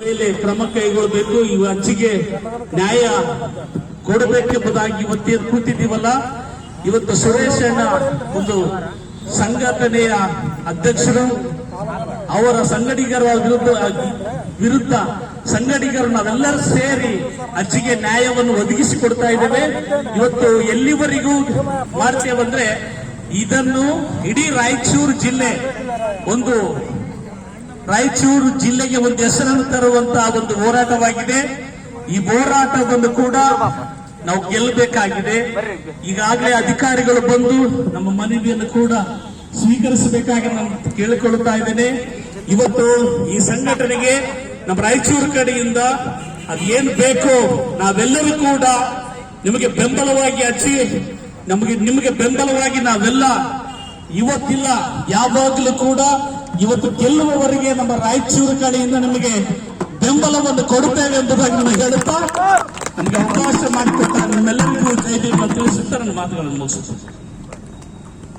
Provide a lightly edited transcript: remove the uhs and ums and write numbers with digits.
ಮೇಲೆ ಕ್ರಮ ಕೈಗೊಳ್ಳಬೇಕು. ಈ ಅಜ್ಜಿಗೆ ನ್ಯಾಯ ಕೊಡಬೇಕೆಂಬುದಾಗಿ ಇವತ್ತೇನು ಕೂತಿದ್ದೀವಲ್ಲ, ಇವತ್ತು ಸುರೇಶ್ ಅಣ್ಣ ಒಂದು ಸಂಘಟನೆಯ ಅಧ್ಯಕ್ಷರು, ಅವರ ಸಂಘಟಿಗರ ವಿರುದ್ಧ ಸಂಘಟಿಗರು ನಾವೆಲ್ಲರೂ ಸೇರಿ ಅಜ್ಜಿಗೆ ನ್ಯಾಯವನ್ನು ಒದಗಿಸಿಕೊಡ್ತಾ ಇದ್ದೇವೆ. ಇವತ್ತು ಎಲ್ಲಿವರೆಗೂ ಮಾಡ್ತೇವಂದ್ರೆ ಇದನ್ನು ಇಡೀ ರಾಯಚೂರು ಜಿಲ್ಲೆಗೆ ಒಂದು ಹೆಸರನ್ನು ತರುವಂತಹ ಒಂದು ಹೋರಾಟವಾಗಿದೆ. ಈ ಹೋರಾಟವನ್ನು ಕೂಡ ನಾವು ಗೆಲ್ಲಬೇಕಾಗಿದೆ. ಈಗಾಗಲೇ ಅಧಿಕಾರಿಗಳು ಬಂದು ನಮ್ಮ ಮನವಿಯನ್ನು ಕೂಡ ಸ್ವೀಕರಿಸಬೇಕಾಗಿ ನಾನು ಕೇಳಿಕೊಳ್ಳುತ್ತಾ ಇದ್ದೇನೆ. ಇವತ್ತು ಈ ಸಂಘಟನೆಗೆ ನಮ್ಮ ರಾಯಚೂರು ಕಡೆಯಿಂದ ಅದೇನು ಬೇಕೋ ನಾವೆಲ್ಲರೂ ಕೂಡ ನಿಮಗೆ ಬೆಂಬಲವಾಗಿ ನಿಮಗೆ ಬೆಂಬಲವಾಗಿ ನಾವೆಲ್ಲ ಇವತ್ತಿಲ್ಲ ಯಾವಾಗಲೂ ಕೂಡ ಇವತ್ತು ಗೆಲ್ಲುವವರೆಗೆ ನಮ್ಮ ರಾಯಚೂರು ಕಡೆಯಿಂದ ನಿಮಗೆ ಬೆಂಬಲವನ್ನು ಕೊಡುತ್ತೇವೆ ಎಂಬುದಾಗಿ ನಾನು ಹೇಳುತ್ತಾ ನಮಗೆ ಅವಕಾಶ ಮಾಡಿಕೊಟ್ಟ ನಿಮ್ಮೆಲ್ಲರಿಗೂ ಜೈ ಭೀಮ್ ತಿಳಿಸುತ್ತಾ ನನ್ನ ಮಾತುಗಳನ್ನು ಮುಗಿಸುತ್ತೇನೆ.